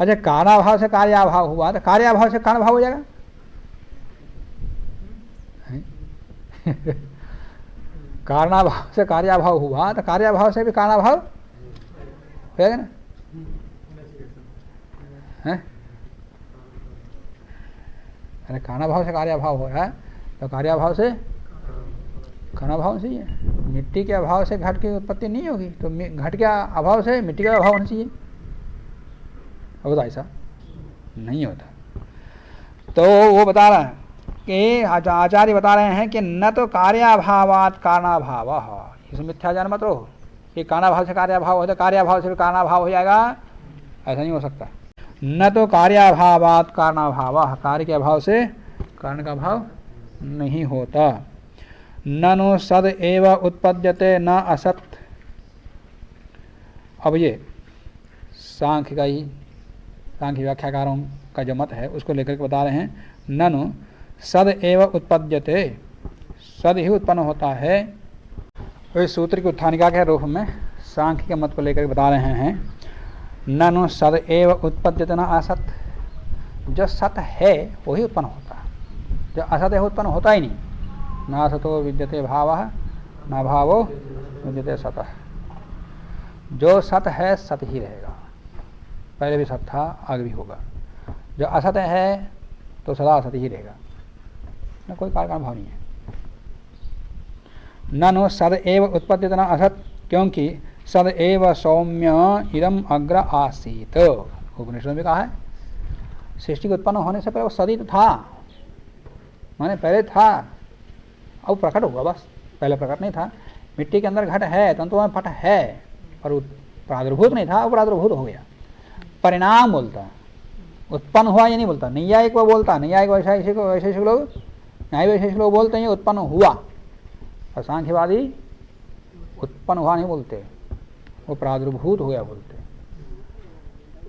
अच्छा, कारणाभाव से कार्याभाव हुआ तो कार्याभाव से कारणभाव हो जाएगा। कारणाभाव से कार्याभाव हुआ तो कार्याभाव से भी कारणाभाव हो जाएगा ना। अरे कारणाभाव से कार्याभाव हो रहा है तो कार्याभाव से कारणाभाव से ही है। मिट्टी के अभाव से घट की उत्पत्ति नहीं होगी, तो घट के अभाव से मिट्टी का अभाव होना चाहिए। होता ऐसा नहीं होता। तो वो बता रहा है कि आचार्य बता रहे हैं कि न तो कार्याभावात कारणाभाव, इसमें मिथ्या ज्ञान मत रहो कि कारणाभाव से कार्याभाव हो तो कार्याभाव से भी कारणाभाव हो जाएगा, ऐसा नहीं हो सकता। न तो कार्याभावात कारणाभाव, कार्य के अभाव से कारण का अभाव नहीं होता। ननु सद एव उत्पद्यते न असत। अब ये सांख्य का ही, सांख्य व्याख्याकारों का जो मत है उसको लेकर के बता रहे हैं। ननु सद एव उत्पद्यते, सद ही उत्पन्न होता है। तो इस सूत्र की उत्थानिका के रूप में सांख्य के मत को लेकर के बता रहे हैं। ननु सद एव उत्पद्यते न असत, जो सत है वही उत्पन्न होता है, जो असत है उत्पन्न होता ही नहीं। न असतो विद्यते भावः न भावो विद्यते सतः। जो सत है सत ही रहेगा, पहले भी सत था आगे भी होगा। जो असत है तो सदा असत ही रहेगा, न कोई कारण भाव नहीं है। ननु सद एव उत्पद्यते न असत, क्योंकि सद एव सौम्य इदम अग्र आसीत। उपनिषद में कहा है सृष्टि के उत्पन्न होने से पहले वो सदी तो था, माने पहले था, अब प्रकट हुआ बस, पहले प्रकट नहीं था। मिट्टी के अंदर घट है, तंतु में पट है, पर प्रादुर्भूत नहीं था, वो प्रादुर्भूत हो गया। परिणाम बोलता, उत्पन्न हुआ ये नहीं बोलता। नैयायिक वो बोलता, नैयायिक वैशेषिक लोग, न्याय वैशेषिक लोग बोलते हैं उत्पन्न हुआ, और सांख्यवादी उत्पन्न हुआ नहीं बोलते, वो प्रादुर्भूत हो गया बोलते।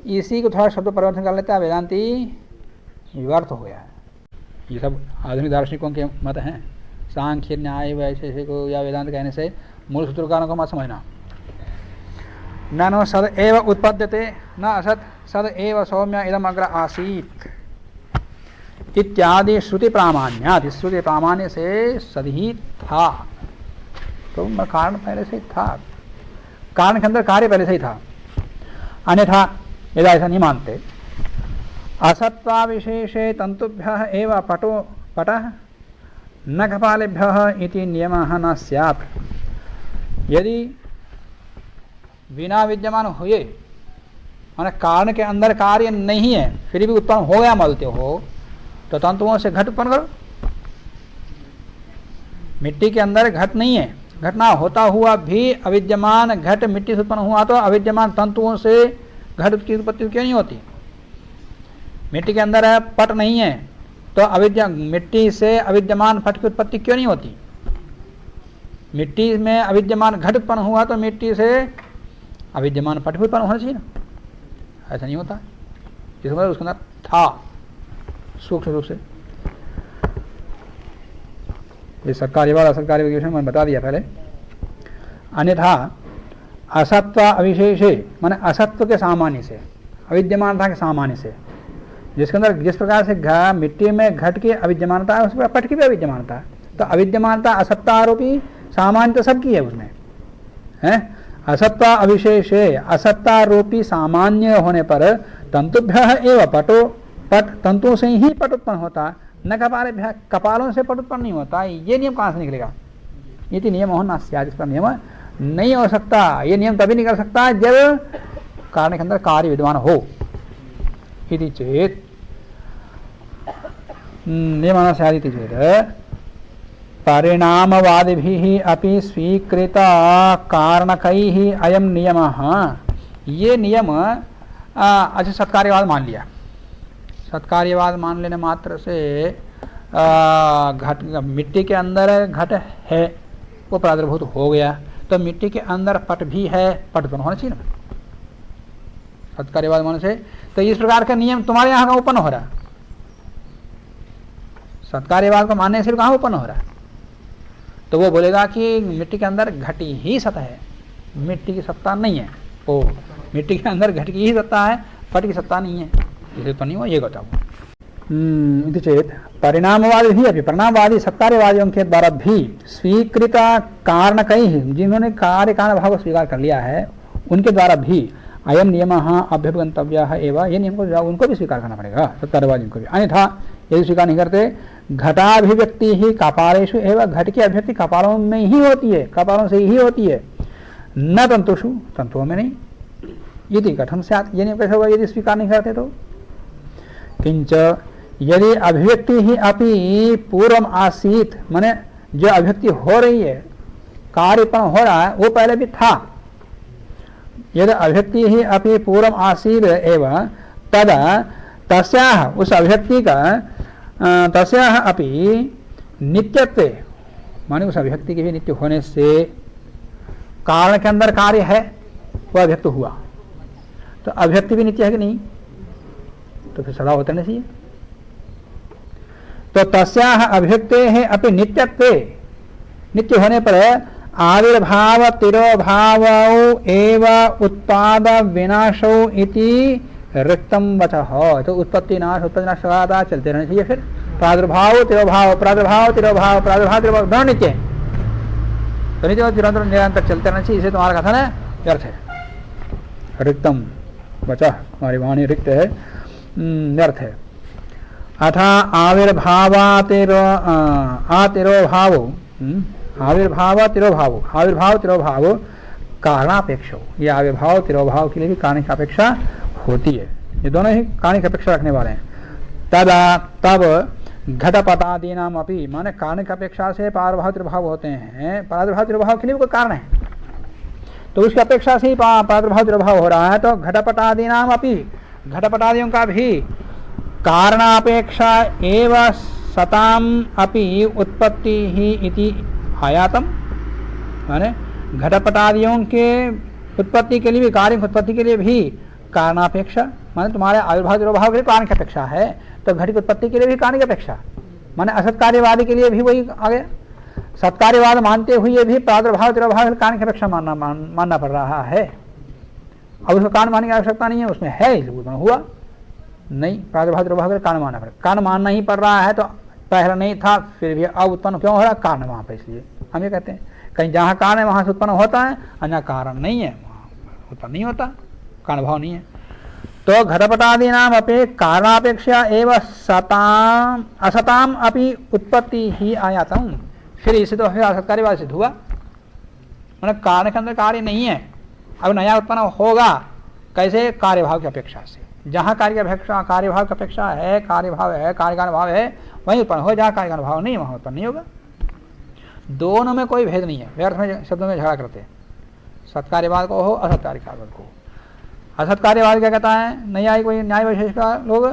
इसी को थोड़ा शब्द परिवर्तन कर लेता है, वेदांती व्यर्थ हो गया है। ये सब आधुनिक दार्शनिकों के मत हैं। सांख्य न्याय वैशेषिक या वेदांत कहने से मूल सूत्रकारों को मत समझना। ननु सद एव उत्पद्यते न असत सद एव सौम्य इदम अग्र आसीत इत्यादि श्रुति प्रामाण्यात्, श्रुति प्रामाण्य से सद ही था, तो कारण पहले से ही था, कारण के अंदर कार्य पहले से ही था। अन्यथा यदि ऐसा नहीं मानते, असत्वा विशेषे तंतुभ्यः एव पटो पटः न कपालेभ्यः इति नियमः न स्यात्। यदि बिना विद्यमान हुए, माने कारण के अंदर कार्य नहीं है फिर भी उत्पन्न हो गया मानते हो, तो तंतुओं से घट उत्पन्न करो। मिट्टी के अंदर घट नहीं है, घटना होता हुआ भी अविद्यमान घट मिट्टी से उत्पन्न हुआ, तो अविद्यमान तंतुओं से घट की उत्पत्ति क्यों नहीं होती। मिट्टी के अंदर है पट नहीं है, तो मिट्टी से अविद्यमान पट की उत्पत्ति क्यों नहीं होती। मिट्टी में अविद्यमान घट उत्पन्न हुआ तो मिट्टी से अविद्यमान पट भी उत्पन्न होना चाहिए ना, ऐसा नहीं होता। जिस मतलब उसके अंदर था सूक्ष्म रूप से। ये सरकारीवाद असरकारी विषय मैंने बता दिया पहले। अन्यथा असत्व अविशेषे, माने असत्व के सामान्य से, अविद्यमानता के सामान्य से, जिसके अंदर जिस प्रकार से मिट्टी में घट की अविद्यमानता है उस पर पट की भी अविद्यमानता है, तो अविद्यमानता असत्ता आरोपी सामान्य तो सबकी है उसमें है। असत्ता अविशेषे असत्तारोपी सामान्य होने पर तंतुभ्यः एव पटो, पट तंतुओं से ही पट उत्पन्न होता, न कपालेभ्यः कपालों से पट उत्पन्न नहीं होता। ये नियम कहाँ से निकलेगा। ये नियम होना स्यात्, इसका नियम नहीं हो सकता। ये नियम तभी निकल सकता जब कारण के अंदर कार्य विद्यमान हो। इति चेत नियमः स्यात् इति चेत परिणामवादिभिः अपि स्वीकृत कारणकैः अयं नियमः। ये नियम अच्छा सत्कार्यवाद मान लिया। सत्कार्यवाद मान लेने मात्र से घट मिट्टी के अंदर घट है वो प्रादुर्भूत हो गया, तो मिट्टी के अंदर पट भी है, पट उत्पन्न होना चाहिए ना सत्कार्यवाद मानने से। तो इस प्रकार का नियम तुम्हारे यहाँ कहाँ उत्पन्न हो रहा है। सत्कार्यवाद को मानने से भी कहाँ उत्पन्न हो रहा है। तो वो बोलेगा कि मिट्टी के अंदर घट ही सत्ता है, मिट्टी की सत्ता नहीं है। ओ मिट्टी के अंदर घट की ही सत्ता है, पट की सत्ता नहीं है, इसलिए उत्पन्न नहीं हुआ, ये बताओ। इति चेत परिणामवादी भी अभी परिणामवादी सत्कार्यवादियों के द्वारा भी स्वीकृत कारण कई ही, जिन्होंने कार्य कारण भाव को स्वीकार कर लिया है, उनके द्वारा भी अयम नियम अभ्युपगंतव्य एवं ये नियम को उनको भी स्वीकार करना पड़ेगा, सत्कार्यवादियों को भी। अन्यथा यदि स्वीकार नहीं करते, घटाभिव्यक्ति ही कपालेषु एवं, घट की अभिव्यक्ति कपालों में ही होती है, कपालों से ही होती है, न तंतुषु, तंतुओं में नहीं। यदि कथम से ये नियम कैसे होगा यदि स्वीकार नहीं करते तो? किंच यदि अभिव्यक्ति ही अपि पूर्व आसीत, माने जो अभिव्यक्ति हो रही है, कार्यपण हो रहा है, वो पहले भी था। यदि अभिव्यक्ति ही अपि पूर्व आसीत एवं तद तस्याह, उस अभिव्यक्ति का तस्याह अपि नित्यत्व, माने उस अभिव्यक्ति के भी नित्य होने से कारण के अंदर कार्य है, वह अभिव्यक्त हुआ, तो अभिव्यक्ति भी नित्य है कि नहीं? तो फिर सदा होता नहीं चाहिए। तो तस्याह अभिव्यक्ते है अपि नित्यत्वे, नित्य होने पर आविर्भाव तिरोभाव एव उत्पाद विनाशो इति रिक्तम वचः। तो उत्पत्ति नाश उत्पत्ति नाश लगातार चलते रहना चाहिए। फिर प्रादुर्भाव तिरोभाव, प्रादुर्भाव तिरोभाव, प्रादुर्भाव तिरोभाव दोनों नित्य है, तो नित्य निरंतर निरंतर चलते रहना चाहिए। इसे तुम्हारा कथन है व्यर्थ है। रिक्तम वचः, हमारी वाणी रिक्त है, व्यर्थ है। अथा आविर्भाव तिरोभाव, आविर्भाव तिरोभाव, आविर्भाव तिरोभाव कारणापेक्ष, ये आविर्भाव तिरोभाव के लिए भी कारण की अपेक्षा होती है। ये दोनों ही कारण की अपेक्षा रखने वाले हैं। तदा तब घटपटादि नाम अपनी, माने कारण की अपेक्षा से प्रादुर्भाव तिरोभाव होते हैं, प्रादुर्भाव तिरोभाव के लिए भी कोई कारण है, तो उसकी अपेक्षा से ही प्रादुर्भाव तिरोभाव हो रहा है। तो घटपटादि नाम अपनी, घटपटादियों का भी कारणापेक्षा एव सताम अपि उत्पत्ति ही इति आयातम, माने घटपटादियों के उत्पत्ति के लिए भी, कार्य उत्पत्ति के लिए भी कारणापेक्षा, माने तुम्हारे आविर्भाव तिरोभाव के लिए कारण की अपेक्षा है, तो घट की उत्पत्ति के लिए भी कारण की अपेक्षा, माने असत्कार्यवादी के लिए भी वही आ गया। सत्कार्यवाद मानते हुए भी प्रादुर्भाव तिरोभाव कारण की अपेक्षा मानना पड़ रहा है। अब उसको कारण मानने की आवश्यकता नहीं है, उसमें है इसलिए हुआ नहीं, प्रादुर्भाव तिरोभाव के कारण मानना पड़ेगा। कारण मानना ही पड़ रहा है, तो पहले नहीं था फिर भी अब उत्पन्न क्यों हो रहा है? कारण वहां पर, इसलिए हम ये कहते हैं कहीं जहां कारण है वहां से उत्पन्न होता है, अन्य कारण नहीं है वहां उत्पन्न नहीं होता, कारण भाव नहीं है। तो घटपटादि नाम अपे कारणापेक्षा एवं सताम असताम अपि उत्पत्ति ही आयातम, फिर इसे तो फिर असत्कार्यवाद सिद्ध हुआ, मतलब कारण के अंदर कार्य नहीं है, अब नया उत्पन्न होगा कैसे? कार्यभाव की अपेक्षा से। जहां कार्य की अपेक्षा, कार्यभाव की अपेक्षा है, कार्यभाव है, कार्यकारण भाव है, वहीं उत्पन्न हो। जहां कार्यकारण भाव नहीं वहां उत्पन्न नहीं होगा। दोनों में कोई भेद नहीं है, व्यर्थ में शब्दों में झगड़ा करते हैं, सत्कार्यवाद को हो असत्कार्यवाद को। असत्कार्यवाद क्या कहता है? न्याय कोई न्याय विशेष का लोग,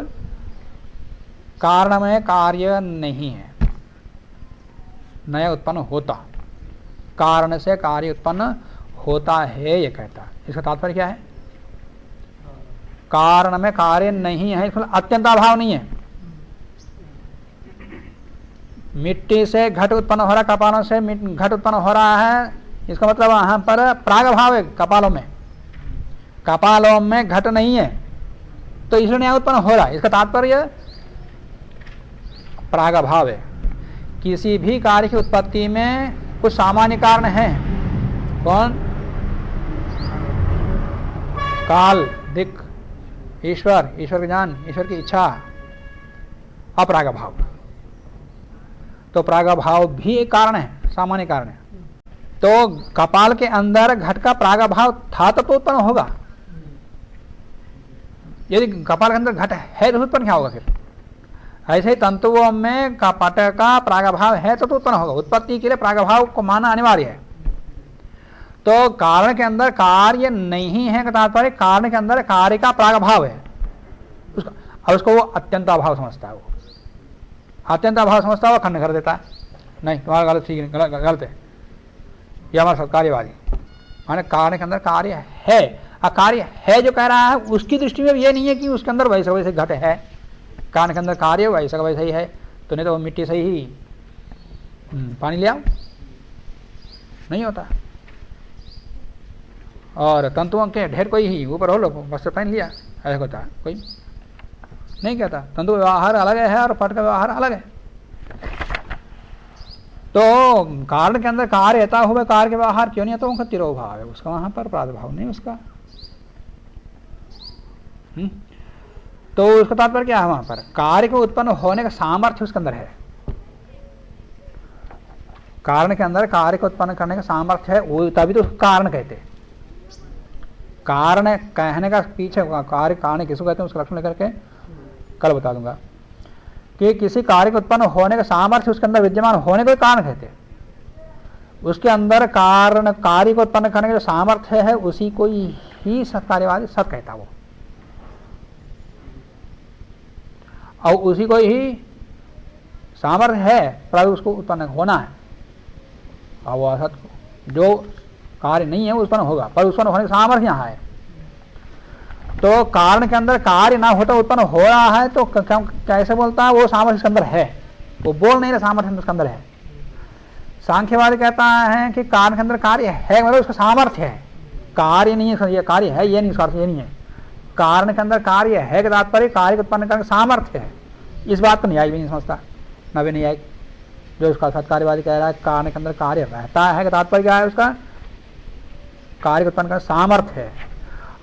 कारण में कार्य नहीं है, नया उत्पन्न होता, कारण से कार्य उत्पन्न होता है, ये कहता है। इसका तात्पर्य क्या है? कारण में कार्य नहीं है, इसमें अत्यंताभाव नहीं है। मिट्टी से घट उत्पन्न हो रहा है, कपालों से घट उत्पन्न हो रहा है, इसका मतलब वहां पर प्रागभाव है। कपालों में घट नहीं है, तो इसलिए नया उत्पन्न हो रहा है, इसका तात्पर्य प्रागभाव है। किसी भी कार्य की उत्पत्ति में कुछ सामान्य कारण है। कौन? काल, दिक्, ईश्वर, ईश्वर के ज्ञान, ईश्वर की इच्छा, अप्रागभाव। तो प्रागभाव भी एक कारण है, सामान्य कारण है। तो कपाल के अंदर घट का प्रागभाव था तो उत्पन्न होगा। यदि कपाल के अंदर घट है तो उत्पन्न क्या होगा? फिर ऐसे ही तंतुओं में कपट का प्रागभाव है तो उत्पन्न होगा। उत्पत्ति के लिए प्रागभाव को मानना अनिवार्य है। तो कारण के अंदर कार्य नहीं है का तात्पर्य कारण के अंदर कार्य का प्रागभाव है। अब उसको वो अत्यंताभाव समझता है, वो अत्यंताभाव समझता है, वो खंड कर देता है। नहीं, तुम्हारा गलत, ठीक है, गलत है, यह हमारा सत्कार्यवादी। माने कारण के अंदर कार्य है, कार्य है जो कह रहा है उसकी दृष्टि में ये नहीं है कि उसके अंदर वैसे वैसे घट है। कारण के अंदर कार्य वैसा वैसा ही है, तो नहीं तो वो मिट्टी से ही पानी ले आओ, नहीं होता। और तंतुओं के ढेर कोई ही ऊपर हो लो, वस्त्र पहन लिया, ऐसा होता है कोई नहीं कहता। तंतु व्यवहार अलग है और पट का व्यवहार अलग है। तो कारण के अंदर कार्य रहता हुआ कार्य के व्यवहार क्यों नहीं आता? उनका तिरोभाव है उसका, वहां पर प्रादुर्भाव नहीं उसका। तो उसका तात्पर्य क्या है? वहां पर कार्य को उत्पन्न होने का सामर्थ्य उसके अंदर है। कारण के अंदर कार्य को उत्पन्न करने का सामर्थ्य है, वो तभी तो कारण कहते। कारण कहने का पीछे कार्य कारण किसको कहते हैं उसका लक्षण लेकर के कल बता दूंगा कि किसी कार्य को उत्पन्न होने का सामर्थ्य उसके अंदर विद्यमान होने को कारण कहते। उसके अंदर कारण कार्य को उत्पन्न करने का जो सामर्थ्य है उसी को ही सत्कार्यवादी सत कहता वो, और उसी को ही सामर्थ्य है पर उसको उत्पन्न होना है। और वो असत जो कार्य नहीं है वो उत्पन्न होगा, पर उत्पन्न होने का सामर्थ्य यहाँ है। तो कारण के अंदर कार्य ना होता उत्पन्न हो रहा है तो कैसे बोलता है? वो सामर्थ्य उसके अंदर है, वो बोल नहीं रहा, सामर्थ्य उसके अंदर है। सांख्यवादी कहता है कि कारण के अंदर कार्य है, मतलब उसका सामर्थ्य है, कार्य नहीं है। ये कार्य है ये नहीं, उसका अर्थ ये नहीं है। कारण के अंदर कार्य है कि तात्पर्य कार्य को उत्पन्न करने का सामर्थ्य है। इस बात को न्याय भी नहीं समझता, न भी न्याय जो उसका सत्कार्यवादी कह रहा है कारण के अंदर कार्य रहता है कि तात्पर्य क्या है? उसका कार्य को उत्पन्न करने का सामर्थ्य है।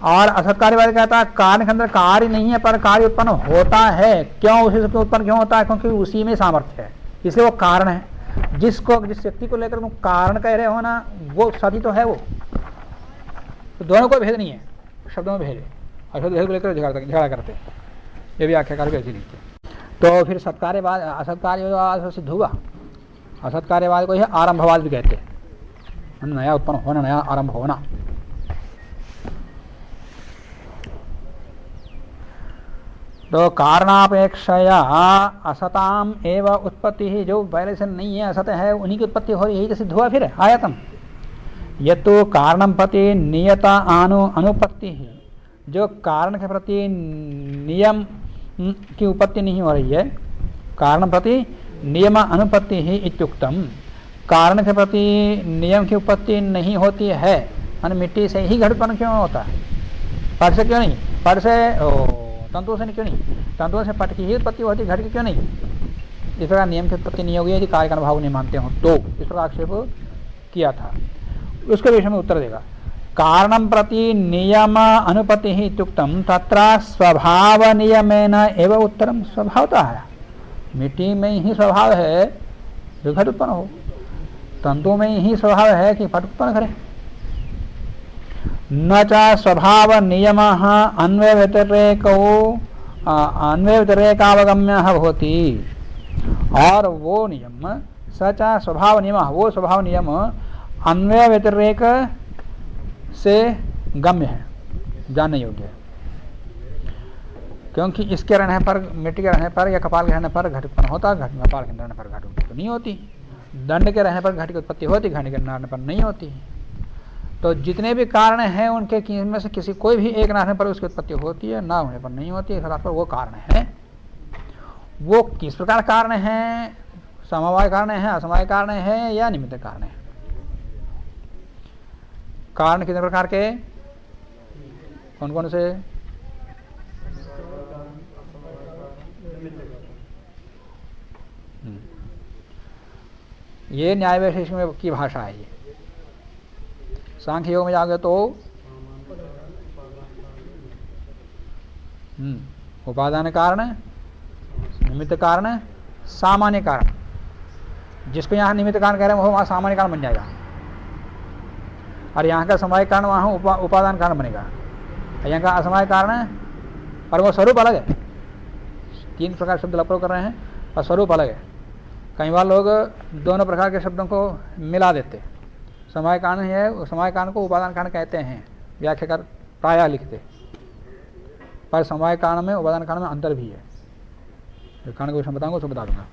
और असत्कार्यवादी कहता है कारण के अंदर कार्य नहीं है पर कार्य उत्पन्न होता है। क्यों? उसी से उत्पन्न क्यों होता है? क्योंकि उसी में सामर्थ्य है, इसलिए वो कारण है। जिस व्यक्ति को लेकर तुम कारण कह रहे हो ना, वो सती तो है वो। तो दोनों को भेद नहीं है, शब्दों में भेद है, और शब्द भेद को लेकर झगड़ा करते हैं। ये भी आख्याकार भी ऐसी लिखते हैं। तो फिर सत्कार्यवाद असत्कार्यवाद सिद्ध हुआ। असत्कार्यवाद को ही आरंभवाद भी कहते हैं, नया उत्पन्न होना, नया आरंभ होना। तो कारणापेक्षया असताम एवं उत्पत्ति ही, जो पहले से नहीं है असत है उन्हीं की उत्पत्ति हो रही है, तो सिद्ध हुआ फिर आयतम। ये तो कारणम प्रति नियता अनुपत्ति ही, जो कारण के प्रति नियम की उपत्ति नहीं हो रही है, कारण प्रति नियम अनुपत्ति ही इत्युक्तम। कारण के प्रति नियम की उपत्ति नहीं होती है, मिट्टी से ही घट उत्पन्न क्यों होता है? पट से क्यों नहीं? पट से तंतुओं से क्यों नहीं? तंतुओं से पट की ही उत्पत्ति होती, घट की क्यों नहीं? इस प्रकार नियम की उत्पत्ति नहीं होगी यदि कार्य का अनुभव नहीं मानते हो तो। इस प्रकार आक्षेप किया था, उसके विषय में उत्तर देगा। कारणम प्रति नियम अनुपत्ति ही इत्युक्तम तत्र स्वभाव नियमेन एवं उत्तरम। स्वभावता है, मिट्टी में ही स्वभाव है जो घट उत्पन्न हो, तंतुओं में ही स्वभाव है कि पट उत्पन्न करे। न च स्वभाव नियम अन्वय व्यतिरेकावगम्य होती, और वो नियम सच स्वभाव नियम, वो स्वभाव नियम अन्वय व्यतिरेक से गम्य है, जानने योग्य है। क्योंकि इसके रहने पर, मिट्टी के रहने पर या कपाल के रहने पर घट उत्पन्न होता, घट कपाल के रहने पर घट उत्पन्न नहीं होती। दंड के रहने पर घट की उत्पत्ति होती, घट के रहने पर नहीं होती। तो जितने भी कारण हैं उनके में से किसी कोई भी एक रहने पर उसकी उत्पत्ति होती है, ना होने पर नहीं होती है। पर वो कारण है, वो किस प्रकार कारण है? समवाय कारण है, असमवाय कारण है या निमित्त कारण है? कारण कितने प्रकार के, कौन कौन से? ये न्याय वैशेषिक में की भाषा है। ये सांख्य योग में जाओगे तो उपादान कारण, निमित्त कारण, सामान्य कारण। जिसको यहाँ निमित्त कारण कह रहे हैं वो वहाँ सामान्य कारण बन जाएगा, और यहाँ का समवाय कारण वहाँ उपादान कारण बनेगा। यहाँ का असमवाय कारण है पर वो स्वरूप अलग है। तीन प्रकार शब्द प्रयोग कर रहे हैं और स्वरूप अलग है। कई बार लोग दोनों प्रकार के शब्दों को मिला देते। समवाय कारण है, समवाय कारण को उपादान कारण कहते हैं, व्याख्याकार प्रायः लिखते, पर समवाय कारण में उपादान कारण में अंतर भी है। जो कारण को विषय बताऊंगा उसको बता दूंगा।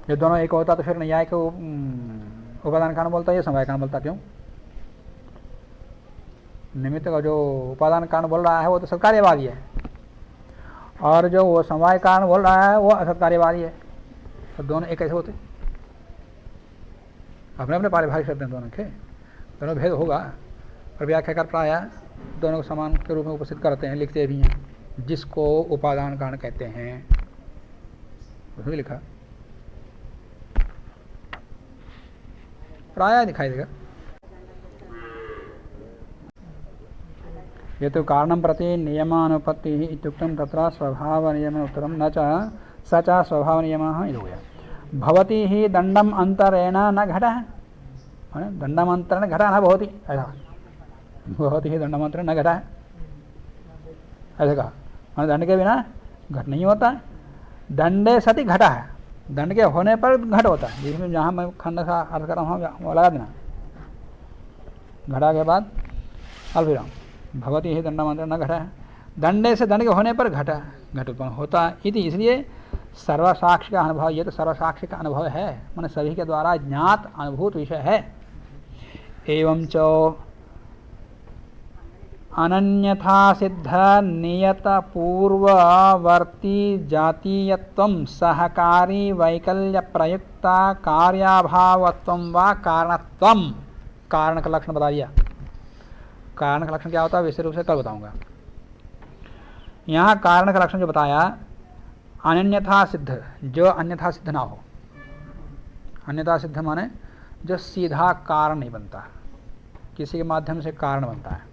ये दोनों एक होता तो फिर न्याय को उपादान कारण बोलता है, ये समवाय कारण बोलता क्यों? निमित्त का जो उपादान कारण बोल रहा है वो तो सत्कार्यवादी है, और जो वो समवाय कारण बोल रहा है वो असत्कार्यवादी है। तो दोनों एक कैसे होते? अपने अपने पारिभाषिक शब्द हैं दोनों के, दोनों भेद होगा, और व्याख्याकार प्राय दोनों को समान के रूप में उपस्थित करते हैं, लिखते भी हैं, जिसको उपादान कारण कहते हैं, उसमें लिखा प्राय दिखाई देगा। ये तो कारणं प्रति नियमानुपत्तिः इत्युक्तं तत्र स्वभावनियम उत्तरं न च स च स्वभावनियमः इति होया। भवति हि दण्डम् अन्तरेण न घटः, दण्डमन्तरेण घटः न भवति, ऐसा भवति ही दण्डमन्तरेण न घटः, ऐसा कहा, दंड के बिना घट नहीं होता। दंडे सति घटा है, दंड के होने पर घट होता है, जिसमें जहाँ मैं खंड का अर्थ कर रहा हूँ वो लगा देना, घटा के बाद अल्पविराम, भवति ही दंडमन्तरेण न घटः, दंडे से दंड के होने पर घट उत्पन्न होता है। इति इसलिए सर्वसाक्षी का अनुभव, ये तो सर्वसाक्षी का अनुभव है, माने सभी के द्वारा ज्ञात अनुभूत विषय है। एवं च अनन्यथा सिद्ध नियत पूर्ववर्ती जातीयत्वं सहकारी वैकल्य प्रयुक्ता कार्याभावत्वं व कारणत्वं, कारण का लक्षण बता दिया। कारण का लक्षण क्या होता है विशेष रूप से कल बताऊंगा। यहाँ कारण का लक्षण जो बताया, अनन्यथा सिद्ध, जो अन्यथा सिद्ध ना हो। अन्यथा सिद्ध माने जो सीधा कारण नहीं बनता, किसी के माध्यम से कारण बनता है।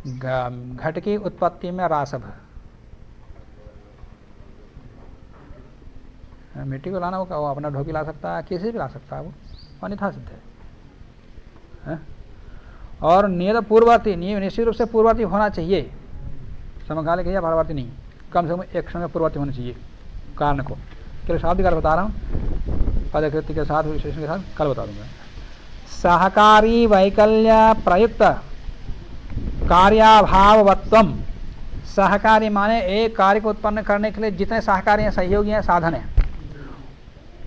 घट की उत्पत्ति में रासभ, मिट्टी को लाना वो अपना ढोकी ला सकता है, किसी भी ला सकता है, वो अन्यथा सिद्ध है। और नियत पूर्ववर्ती, निश्चित रूप से पूर्ववर्ती होना चाहिए, समकालिक या परवर्ती नहीं, कम से कम एक समय पूर्ववर्ती होना चाहिए कारण को। केवल शाब्दिक अर्थ बता रहा हूँ, पदकृति के साथ विशेषण के साथ कल बता दूंगा। सहकारी वैकल्य प्रयुक्त कार्याभावत्वम, सहकारी माने एक कार्य को उत्पन्न करने के लिए जितने सहकारी हैं, सहयोगी हैं, साधन हैं,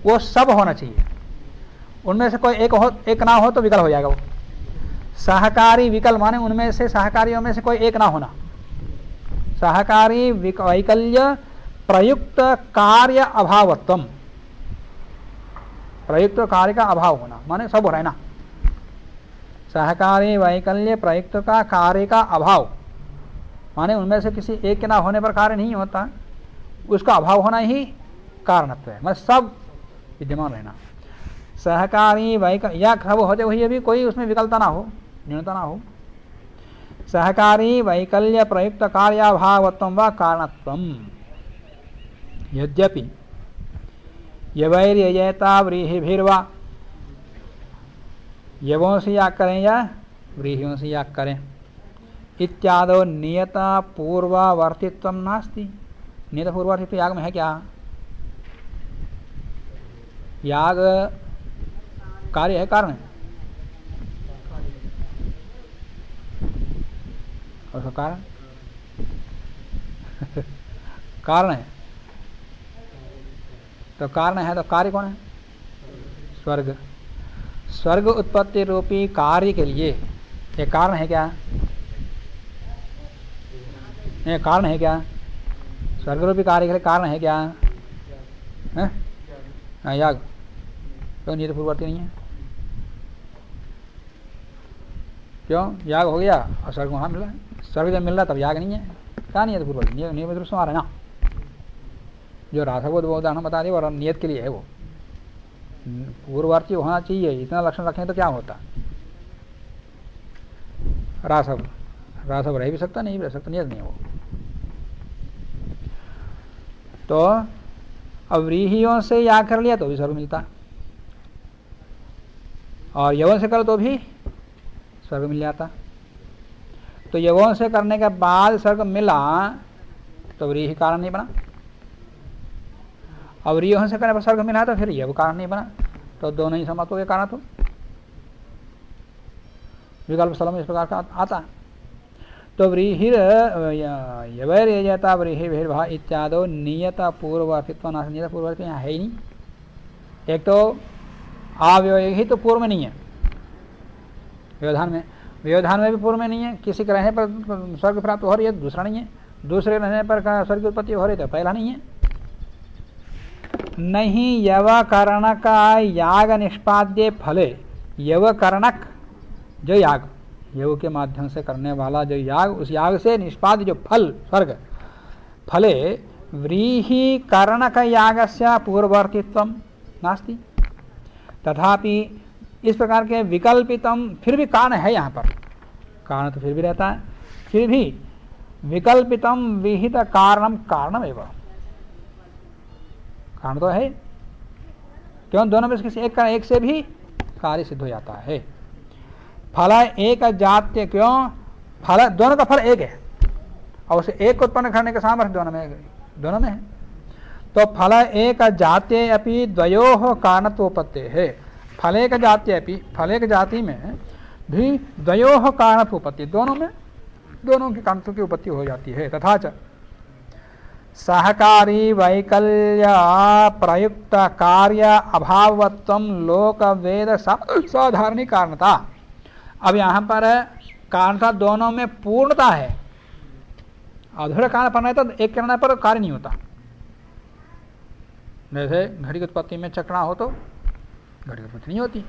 वो सब होना चाहिए। उनमें से कोई एक ना हो तो विकल हो जाएगा वो। सहकारी विकल माने उनमें से सहकारियों में से कोई एक ना होना। सहकारी वैकल्य प्रयुक्त कार्य अभावत्वम, प्रयुक्त कार्य का अभाव होना माने सब हो रहा है ना। सहकारी वैकल्य प्रयुक्त का कार्य का अभाव माने उनमें से किसी एक के ना होने पर कार्य नहीं होता, उसका अभाव होना ही कारणत्व है, मतलब सब विद्यमान रहना। सहकारी वैकल्य या सब होते हुए भी कोई उसमें विकलता ना हो, न्यूनता ना हो। सहकारी वैकल्य प्रयुक्त कार्याभावत्वं व कारणत्वं, यद्यपि यवैर्यजेता व्रीहिभिर्वा, यवों से याग करें या व्रीहियों से याग करें, इत्यादो नियता पूर्ववर्तित्वं नास्ति। नियत पूर्ववर्तित्व याग में है क्या? याग कार्य है, कारण है, उसका कारण कारण है, तो कारण है तो कार्य कौन है? स्वर्ग। स्वर्ग उत्पत्ति रूपी कार्य के लिए ये कारण है क्या? ये कारण है क्या? स्वर्ग रूपी कार्य के लिए कारण है क्या? है याग, क्यों नियत पूर्ववर्ती नहीं है? क्यों? याग हो गया और स्वर्ग वहाँ मिला, स्वर्ग जब मिल रहा तब याग नहीं है, कहाँ नियत पूर्ववर्ती? नियमित रूप से हमारा ना, जो रासवोद उदाहरण बता दिया और नियत के लिए है, वो पूर्ववर्ती होना चाहिए। इतना लक्षण रखें तो क्या होता? रासव रह भी सकता, नहीं भी रह सकता, नियत नहीं है वो। तो अव्रीहियों से याग कर लिया तो भी स्वर्ग मिलता, और यवन से कर तो भी स्वर्ग मिल जाता। तो यवन से करने के बाद स्वर्ग मिला तो व्रीहि कारण नहीं बना, और व्रीहियों से करने पर स्वर्ग मिला तो फिर यव कारण नहीं बना, तो दोनों ही समत्व के कारण तो विकल्प स्थलों में इस प्रकार का आता। तो व्रीहिर यवैर्यजेता व्रीहिर्भा इत्यादो नियत पूर्ववर्तित्व नाश, नियत पूर्ववर्ती यहाँ है ही नहीं। एक तो अव्यय ही तो पूर्व में नहीं है, व्यवधान में भी पूर्व में नहीं है। किसी के रहने पर स्वर्ग प्राप्त हो रही है, दूसरा नहीं है, दूसरे रहने पर स्वर्ग की उत्पत्ति हो रही है, पहला नहीं है। नहीं यवकरण का याग निष्पाद्य फले, यवकरणक जो योग के माध्यम से करने वाला जो याग, उस याग से निष्पादित जो फल स्वर्ग फले व्रीहीकरणक यागस्य पूर्ववर्तित्वम नास्ति। तथापि इस प्रकार के विकल्पितम, फिर भी कारण है यहाँ पर, कारण तो फिर भी रहता है, फिर भी विकल्पितम विहित कारणम कारणम एवं, कारण तो है, क्यों दोनों में किसी एक से भी कार्य सिद्ध हो जाता है। फल एक जात्य, क्यों फल दोनों का फल एक है और उसे एक उत्पन्न करने का सामर्थ्य दोनों में है। तो फल एक जात्य अपि द्वयोः कारणत्वोपत्ति है। फल एक जात्य अपि, फल एक जाति में भी द्वयोः कारणत्वोपत्ति, दोनों की कारणत्व की उत्पत्ति हो जाती है। तथा च सहकारी वैकल्य प्रयुक्त कार्य अभावत्वम लोक वेद साधारणी कारणता। अब यहाँ पर कारणता दोनों में पूर्णता है। अधूरा कारण बनना है तो एक करने पर कार्य नहीं होता। जैसे घड़ी की उत्पत्ति में चक्रणा हो तो घड़ी की उत्पत्ति नहीं होती,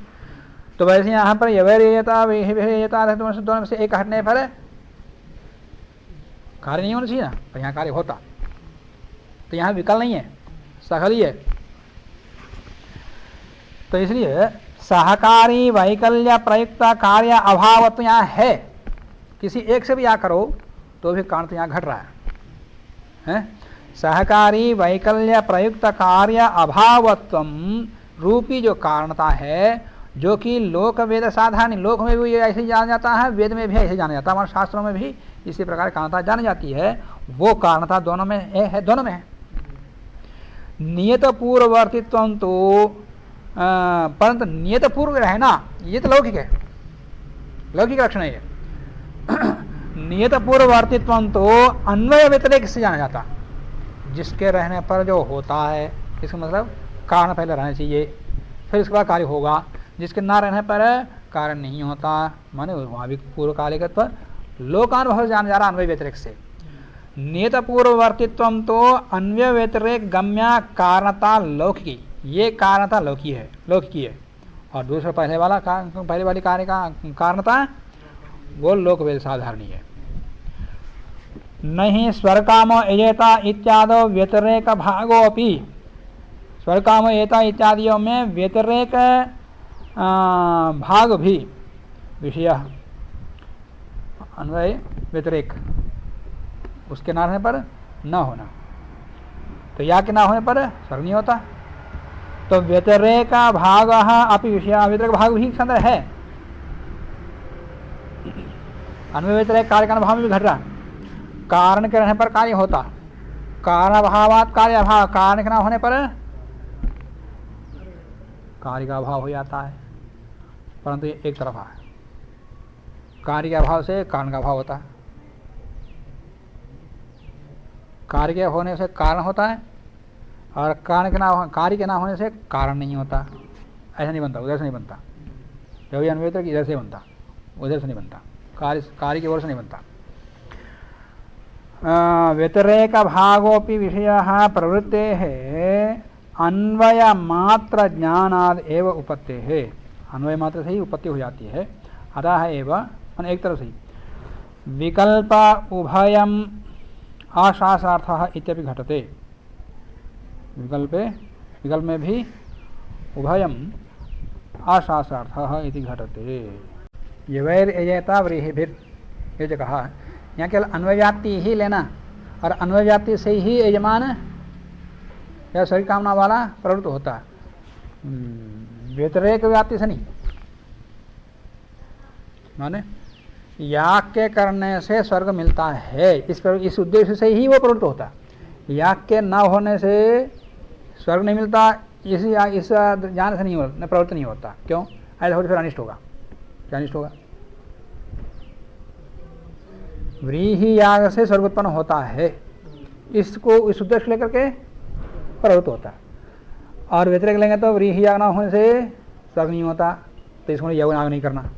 तो वैसे यहाँ पर यवैर्यता दोनों में से एक हटने पर कार्य नहीं होना चाहिए ना, पर यहाँ कार्य होता, तो यहाँ विकल्प नहीं है, सहल ही है। तो इसलिए सहकारी वैकल्य प्रयुक्त कार्य अभाव तो यहाँ है, किसी एक से भी या करो तो भी कारण तो यहाँ घट रहा है। सहकारी वैकल्य प्रयुक्त कार्य अभावत्वम रूपी जो कारणता है, जो कि लोक वेद साधारण, लोक में भी ऐसे जाना जाता है, वेद में भी ऐसे जाना जाता है, हमारे शास्त्रों में भी इसी प्रकार कारणता जानी जाती है। वो कारणता दोनों में है, दोनों में है। नियत पूर्ववर्तित्व तो परंतु नियत पूर्व है ना, ये तो लौकिक है, लौकिक लक्षण है ये। नियत पूर्ववर्तित्व तो अन्वय व्यतिरेक से जाना जाता, जिसके रहने पर जो होता है, इसका मतलब कारण पहले रहना चाहिए, फिर इसके बाद कार्य होगा। जिसके ना रहने पर कारण नहीं होता, माने वहाँ भी पूर्वकालिकत्व लोकानुभव जाना जा रहा अन्वय व्यतिरेक से। नियत पूर्ववर्तित्व तो अन्वय व्यतिरेक गम्या कारणता लौकिकी, ये कारणता लौकिकी है, और दूसरा पहले वाली कार्य का कारणता वो लोक वेद साधारणी है। नहीं स्वर्कामो एजेता इत्यादो व्यतिरेक भागो अपि, स्वर्कामो एता इत्यादियों में व्यतिरेक भाग भी विषय अन्वय व्यतिरेक उसके ना रहने पर न होना, तो या के ना होने पर स्वर्ग नहीं होता। तो व्यतिरेक भाग अपि विषय, व्यतिरेक भाग भी संदर्भ है, अन्वय व्यतिरेक कार्य का भाव में भी घट रहा, कारण के रहने पर कार्य होता, कारण अभावात कार्य अभाव, कारण के ना होने पर कार्य का अभाव हो जाता है। परंतु ये एक तरफा है, कार्य के अभाव से कारण का अभाव होता है, कार्य के होने से कारण होता है, और कार्य के ना होने से कारण नहीं होता। ऐसा नहीं बनता, उधर से नहीं बनता, जब ये अन्वय इधर से बनता, उधर से नहीं बनता, कार्य की ओर से नहीं बनता। व्यतिरेक भागोपि विषयः प्रवृत्तेः अन्वय मात्र ज्ञानाद एव उपत्तेः, अन्वय मात्र से ही उत्पत्ति हो जाती है। अतः एवं एक तरह से विकल्प उभयम आशासार्थः इत्यपि घटते, विकल्प में भी उभयम आशासार्थः इति घटते। यवैर एजेता व्रीहिभिर, ये जो कहा है यहाँ केवल अन्वय व्याप्ति ही लेना, और अन्वय व्याप्ति से ही यजमान या शरीर कामना वाला प्रवृत्त होता है, व्यतिरेक व्याप्ति से नहीं। माने याग के करने से स्वर्ग मिलता है, इस उद्देश्य से ही वो प्रवृत्त होता है। याग के न होने से स्वर्ग नहीं मिलता, इस ज्ञान से नहीं प्रवृत्त नहीं होता। क्यों? ऐसा हो तो फिर अनिष्ट होगा। क्या अनिष्ट होगा? व्रीहि याग से स्वर्ग उत्पन्न होता है, इसको इस उद्देश्य लेकर के प्रवृत्त होता है। और व्यतिरेक लेंगे तो व्रीहि याग न होने से स्वर्ग नहीं होता, तो इसको यव याग नहीं करना।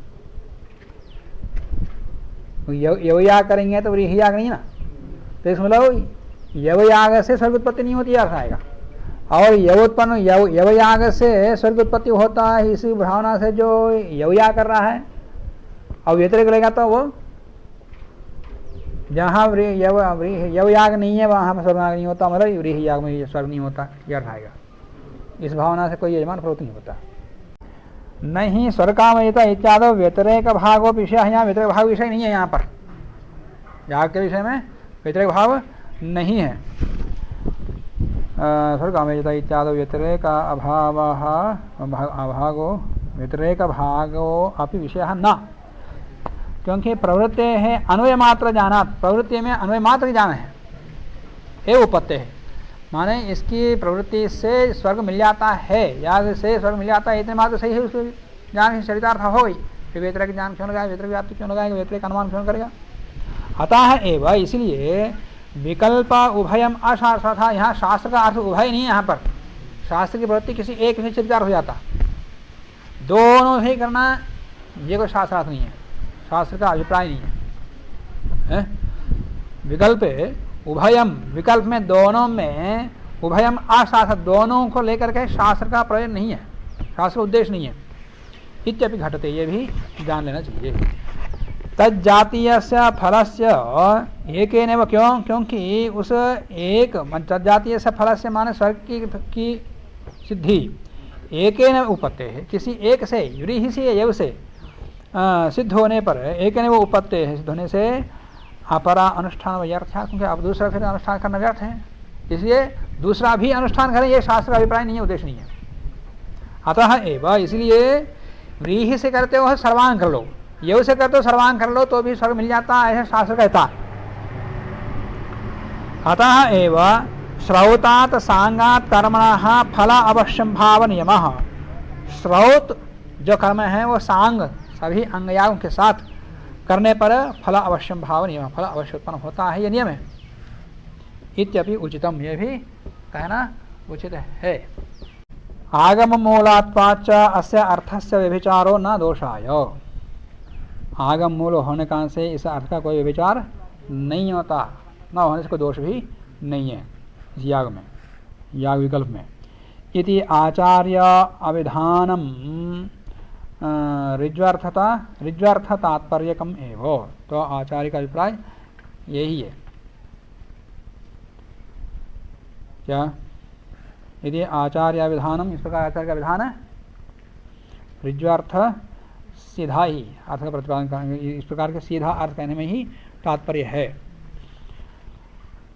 यव याग करेंगे तो व्रीहि याग नहीं ना, तो इसमें मतलब यव याग से स्वर्ग उत्पत्ति नहीं होती, अर्थ आएगा। और यव याग से स्वर्ग उत्पत्ति होता है, इसी भावना से जो यव याग कर रहा है, और व्यतिरेक लेगा तो वो जहाँ यव याग नहीं है वहाँ पर स्वर्ग नहीं होता, मतलब व्रीह याग में स्वर्ग नहीं होता, यह अर्थ आएगा। इस भावना से कोई यजमान प्रवृत्ति नहीं होता। नहीं स्वर्ग कामयिता इत्यादि व्यतिरेक भागो विषय, यहाँ व्यतिरेक भाग विषय नहीं है। यहाँ पर याग के विषय में व्यतिरेक भाव नहीं है। स्वर्ग कामयिता इत्यादि व्यतिरेक अभागो व्यतिरेक भागो अपि विषय न, क्योंकि प्रवृत्ति है अन्वय मात्र जाना, प्रवृत्ति में अन्वय मात्र जाना है, ये उपत्ति है। माने इसकी प्रवृत्ति से स्वर्ग मिल जाता है, याग से स्वर्ग मिल जाता है, इतने मात्र सही है, उसको ज्ञान चरितार्थ हो गई। फिर व्यतिरेक ज्ञान क्यों लगाएगा, व्यतिरेक व्याप्ति क्यों लगाएगा, व्यतिरेक अनुमान क्यों करेगा। अतः एवं इसलिए विकल्प उभयम अशास्त्र था। यहाँ शास्त्र का अर्थ उभय नहीं है। यहाँ पर शास्त्र की प्रवृत्ति किसी एक से चरितार्थ हो जाता, दोनों ही करना ये कोई शास्त्रार्थ नहीं है, शास्त्र का अभिप्राय नहीं है। विकल्प उभयम, विकल्प में दोनों में, उभयम अशास्त्र, दोनों को लेकर के शास्त्र का प्रयोजन नहीं है, शास्त्र का उद्देश्य नहीं है। इत्यपि घटते, ये भी जान लेना चाहिए। तज्जातीय फलस्य एकेन, क्यों, क्योंकि उस एक तज्जातीय से फलस्य माने स्वर्ग की सिद्धि एकेन उपत्ते है, किसी एक से व्रीहि से यव से सिद्ध होने पर, एकेन वो उपत्ते है, सिद्ध होने से अपरा अनुष्ठान व्यर्थ है, क्योंकि अब दूसरा फिर अनुष्ठान करना व्यर्थ है, इसलिए दूसरा भी अनुष्ठान करें, ये शास्त्र का अभिप्राय नहीं है, उद्देश्य नहीं है। अतः एवं इसलिए व्रीहि से करते हो सर्वांग कर लो, यव से करते हो सर्वांग कर लो तो भी स्वर्ग मिल जाता है, ऐसा शास्त्र कहता है। अतः एवं श्रौतात् सांगात् कर्मणः फल अवश्यम भाव नियमः, श्रौत जो कर्म है वो सांग सभी अंगयागों के साथ करने पर फल अवश्यम भाव नियम, फल अवश्य उत्पन्न होता है, ये नियम है। इत्यपि उचितम, ये भी कहना उचित है। आगम मूलात्वाच अस्य अर्थस्य व्यभिचारो न दोषाय, आगम मूल होने का से इस अर्थ का कोई व्यभिचार नहीं होता, न होने से कोई दोष भी नहीं है इस याग में, याग विकल्प में। इति आचार्य अविधानम ऋज्वार्थ तात्पर्यकम एवं, तो आचार्य का अभिप्राय यही है। क्या यदि आचार्य विधानम, इस प्रकार आचार्य का विधान है, ऋज्वार्थ सीधा ही अर्थ का प्रतिपादन करेंगे, इस प्रकार के सीधा अर्थ कहने में ही तात्पर्य है।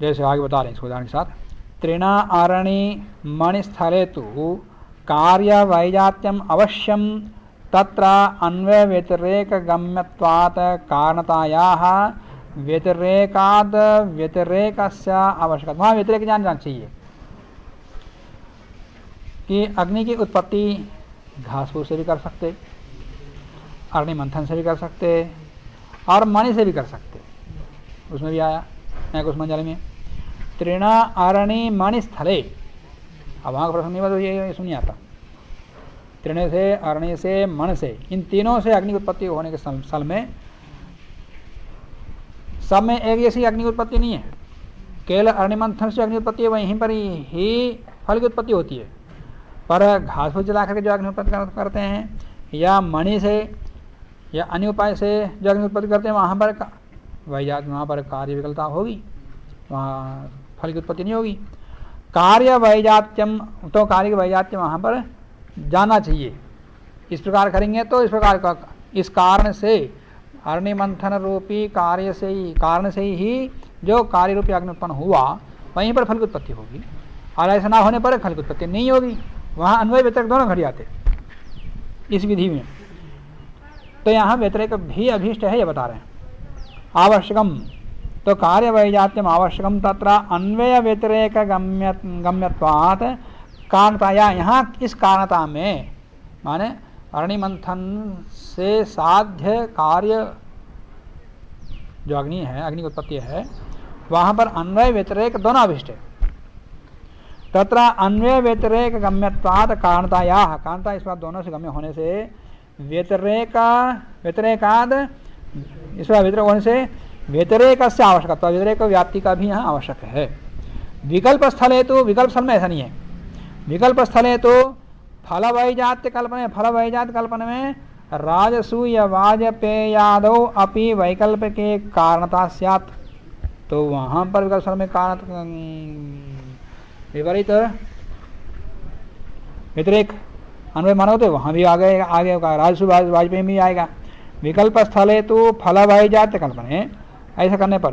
जैसे आगे बता रहे हैं इसको उदाहरण के साथ। त्रिणा आरणी मणिस्थले तु कार्य वैजात्यम अवश्यम तत्र अन्वय व्यतिरेक गम्यत्वात् कारणतायाः व्यतिरेकाद व्यतिरेकस्य आवश्यकता, वहाँ व्यतिरेक जानना चाहिए कि अग्नि की उत्पत्ति घास फूस से भी कर सकते, अग्नि मंथन से भी कर सकते, और मणि से भी कर सकते, उसमें भी आया कुसुमांजलि में। त्रिणा अरणी मणि स्थले, अब वहाँ का प्रसंग नहीं बता, ये सुनिए आता। त्रिणे से, अरण्य से, मण से, इन तीनों से अग्नि उत्पत्ति होने के स्थल में, सब में एक जैसी अग्नि उत्पत्ति नहीं है। केवल अरण्य मंथन से अग्नि उत्पत्ति है, वहीं पर ही फल की उत्पत्ति होती है। पर घास फूस जला करके जो अग्नि उत्पत्ति करते हैं, या मणि से या अन्य उपाय से जो अग्नि उत्पत्ति करते हैं, वहाँ पर वहाँ पर कार्य विकलता होगी, वहाँ फल की उत्पत्ति नहीं होगी। कार्य वैजात्यम, तो कार्य की वैजात्य वहाँ पर जाना चाहिए। इस प्रकार करेंगे तो इस प्रकार का, इस कारण से अरण्य मंथन रूपी कार्य से ही, कारण से ही जो कार्य रूपी अग्नि उत्पन्न हुआ, वहीं पर फल की उत्पत्ति होगी, और ऐसा ना होने पर फल की उत्पत्ति नहीं होगी। वहाँ अन्वय व्यतिरेक दोनों घट जाते इस विधि में। तो यहाँ व्यतिरेक भी अभीष्ट है, ये बता रहे हैं। आवश्यकम, तो कार्य वैजात्यम आवश्यकम तत्र अन्वय व्यतिरेक गम्यत्वात् कारणताया, यहाँ इस कारणता में माने अरण्य मंथन से साध्य कार्य जो अग्नि है, अग्नि की उत्पत्ति है, वहाँ पर अन्वय व्यतिरेक दोनों अभिष्ट है। तत्र अन्वय व्यतिरेक गम्यत्वात् कारणताया, कारणता इस बात दोनों से गम्य होने से व्यतिरेकाद, इस बार व्यतिरेक होने से व्यतिरेक से आवश्यकता, व्यतिरेक व्याप्ति का भी यहाँ आवश्यक है। विकल्प स्थल है तो, विकल्प स्थल में ऐसा नहीं है। विकल्प स्थल है तो फल वैजात्य कल्पना, फल वैजात कल्पना में राजसूय वाजपेयादौ अपि वैकल्पिके कारणता स्यात्। तो वहां पर विकल्प में कारण विपरीत व्यतिरेक अन्वय मानो तो वहां भी आगे होगा, राजसूय वाजपेयी में आएगा। विकल्प स्थले तो फल भाई जाते कल्पने, ऐसा करने पर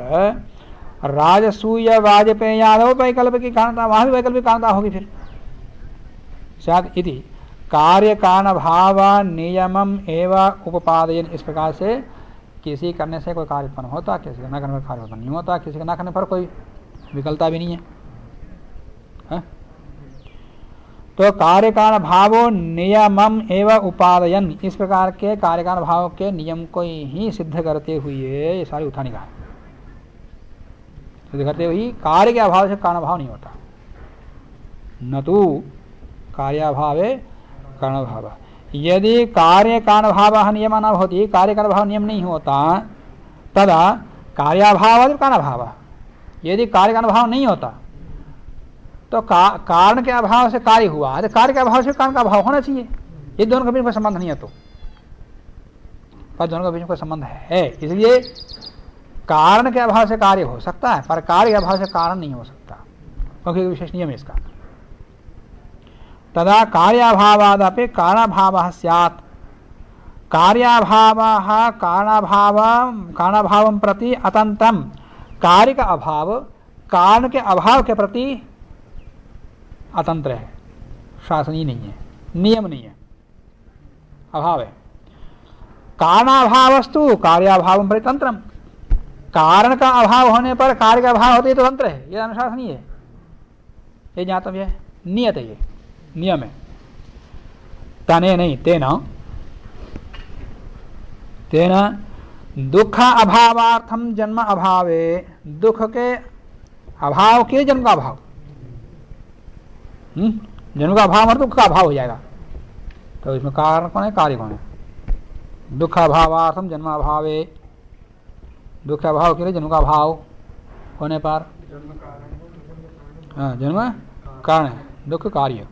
राजसूय वाजपेयादौ वैकल्प की कारणता, वहां भी वैकल्पिक कारणता होगी फिर शायद। इति कार्य कारण भाव नियमम एवं उपादेन, इस प्रकार से किसी करने से कोई कार्य उत्पन्न होता, किसी का न करने पर कार्य उत्पन्न नहीं होता, किसी का न करने पर कोई विकलता भी नहीं है। तो कार्य कारण भावो नियमम एवं उपादयन, इस प्रकार के कार्य कारण भाव के नियम को ही सिद्ध करते हुए ये सारी उठाने का सिद्ध करते हुए कार्य के अभाव से कारण भाव नहीं होता, न तो कार्याभावे कारण भाव। यदि कार्य कारण भाव नियम न होती, कार्य कारण भाव नियम नहीं होता, तदा कार्याभाव कारण भाव। यदि कार्य कारण भाव नहीं होता तो कारण के अभाव से कार्य हुआ, तो कार्य के अभाव से कारण का अभाव होना चाहिए। ये दोनों के बीच में संबंध नहीं है, तो पर दोनों के बीच में कोई संबंध है, इसलिए कारण के अभाव से कार्य हो सकता है, पर कार्य के अभाव से कारण नहीं हो सकता, क्योंकि विशेष नियम है इसका। तदा कार्याभावादपि कारणभावः स्यात्। कार्याभावः कारणभावं प्रति अतंत्रम, कार्य का अभाव कारण के अभाव के प्रति अतंत्र है, शासनीय नहीं है, नियम नहीं है, अभाव है। कारणाभावस्तु कार्याभावं परितंत्रम, कारण का अभाव होने पर कार्य का अभाव होते तो तंत्र है, यह अनुशासनीय है, ये ज्ञातव्य है, नियत है, ये नियम है। तने नहीं तेना दुख अभावार्थम जन्म अभावे, दुख के अभाव के जन्म का अभाव, जन्म का अभाव और दुख का अभाव हो जाएगा, तो इसमें कारण कौन है, कार्य कौन है। दुख अभावार्थम जन्म अभावे, दुख अभाव के लिए जन्म का अभाव होने पर जन्म कारण है, दुख कार्य।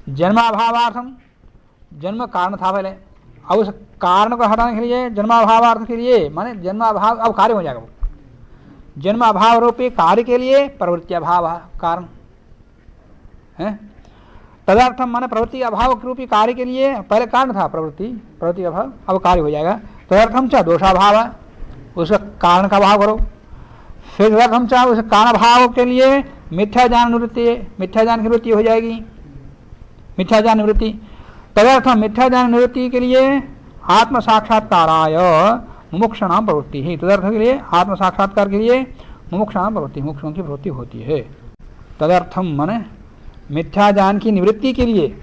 जन्म अभावार्थम, जन्म कारण था पहले, अब उस कारण को हटाने के लिए जन्म अभावार्थ के लिए, माने जन्म अभाव अब कार्य हो जाएगा, वो जन्म अभाव रूपी कार्य के लिए प्रवृत्ति अभाव कारण है। तदर्थम माने प्रवृत्ति अभाव रूपी कार्य के लिए पहले कारण था प्रवृत्ति अभाव, अब कार्य हो जाएगा। तदर्थम चाह दोषाभाव, उसका कारण का भाव करो। फिर तदर्थम चाह उस कारण भाव के लिए मिथ्या ज्ञान निवृत्ति, मिथ्या ज्ञान की निवृत्ति हो जाएगी, मिथ्या ज्ञान निवृत्ति। तदर्थम मिथ्या ज्ञान निवृत्ति के लिए आत्म साक्षात्काराय मुमुक्षुणाम प्रवृत्ति ही, तदर्थ के लिए आत्म साक्षात्कार के लिए मुमुक्षुणाम प्रवृत्ति, मुमुक्षुओं की प्रवृत्ति होती है। तदर्थम माने मिथ्या ज्ञान की निवृत्ति के लिए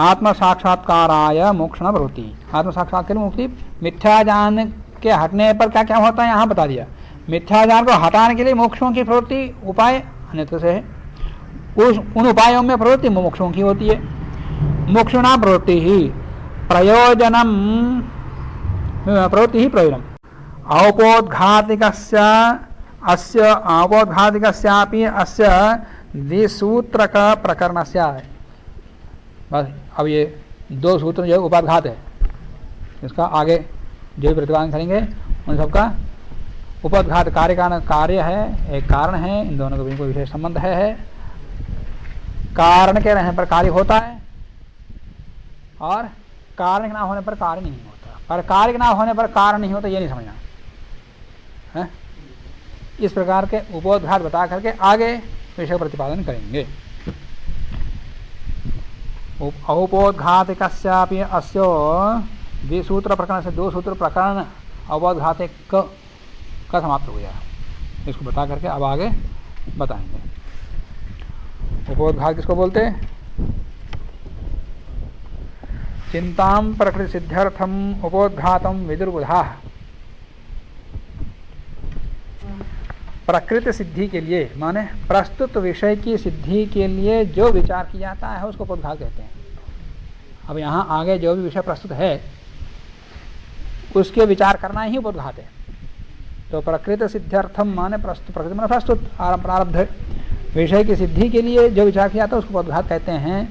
आत्म साक्षात्काराय मोक्षण प्रवृत्ति, आत्म साक्षात्कार मुक्ति। मिथ्या ज्ञान के हटने पर क्या क्या होता है यहाँ बता दिया। मिथ्या ज्ञान को हटाने के लिए मोक्षों की प्रवृत्ति उपाय अन्यत्र से है, उन उपायों में प्रवृत्ति मोक्षों की होती है। मोक्षुणा प्रवृत्ति ही प्रयोजनम, प्रवृत्ति ही प्रयोजनम। औपोद्घातिकस्य अस्य औपोद्घातिकस्यापि अस्य द्विसूत्रक प्रकरणस्य। बस अब ये दो सूत्र जो उपाद्घात है, इसका आगे जो भी प्रतिपादन करेंगे उन सबका उपोद्घात कार्य है, एक कारण है, इन दोनों के बीच कोई विशेष संबंध है। कारण के रहने पर कार्य होता है और कारण के ना होने पर कार्य नहीं होता, और कार्य के ना होने पर कारण नहीं होता, ये नहीं समझना है। इस प्रकार के उपोद्घात बता करके आगे विषय प्रतिपादन करेंगे। औपोद्घातिकस्यापि अस्यो द्विसूत्र प्रकरण से दो सूत्र प्रकरण औपोद्घातिक का समाप्त हो गया, इसको बता करके अब आगे बताएंगे। उपोद्घात किसको बोलते हैं? चिंताम प्रकृति सिद्ध्यर्थम उपोद्घातम विदुर्बुधा। प्रकृति सिद्धि के लिए माने प्रस्तुत विषय की सिद्धि के लिए जो विचार किया जाता है उसको उपोद्घात कहते हैं। अब यहाँ आगे जो भी विषय प्रस्तुत है उसके विचार करना ही उपोद्घात है। तो प्रकृति सिद्ध्यर्थम माने प्रकृति माने प्रस्तुत प्रारब्ध विषय की सिद्धि के लिए जो विचार किया जाता है उसको उपोद्घात कहते हैं।